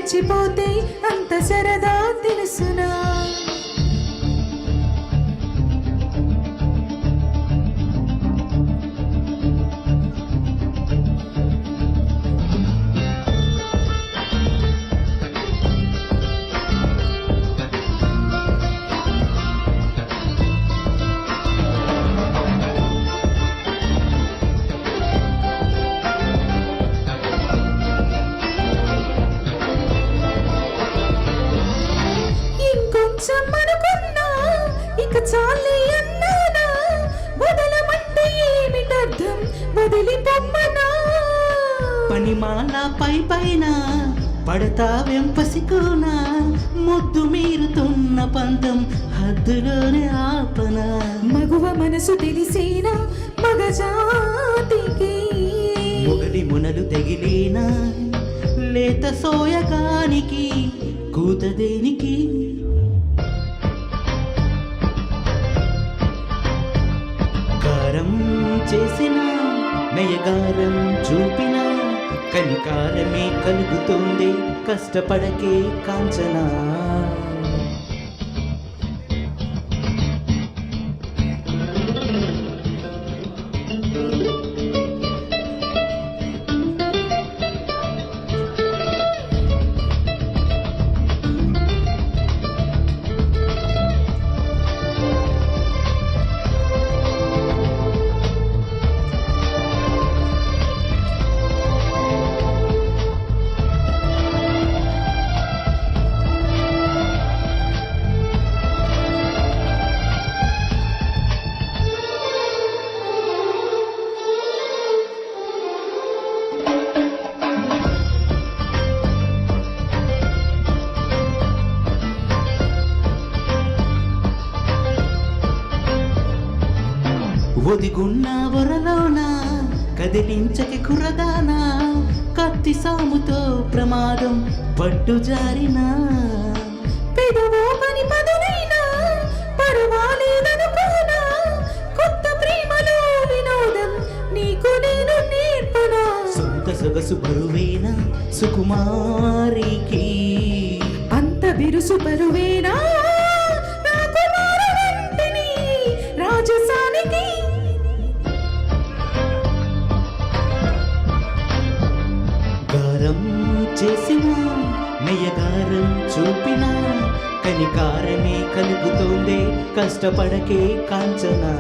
రెచ్చిపోతే అంత సరదా తెలుసునా. ఇక చాలే అన్నానా, వదలమంటే ఏమిటర్థం, వదిలి పొమ్మనా. పనిమాల పై పైన పడతా వెంపసికోనా, ముద్దు మీరుతున్న పంతం హద్దులోనే ఆపన. మగువ మనసు తెలిసేనా మగజాతికి, మొగలి మునలు తెగిలేనా లేత సోయగానికి, కూత దేనికి. గారం చేసిన నయగారం చూపిన, కనికారమే కలుగుతుంది కష్టపడకే కాంచనా. ఒదిగున్న వరలోన కదిలించకి కురదానా, కత్తి సాముతో ప్రమాదం పట్టు జారినా. పెదవో పని పదునైనా పర్వాలేదనుకోనా, కొత్త ప్రేమలో వినోదం నీకు నేను నేర్పనా. సొంత సొగసు బరువేనా సుకుమారికి, అంత బిరుసు బరువేనా రాజసానికి. గారం చేసిన నయగారం చూపిన, కనికారమే కలుగుతోంది కష్టపడకే కాంచనా.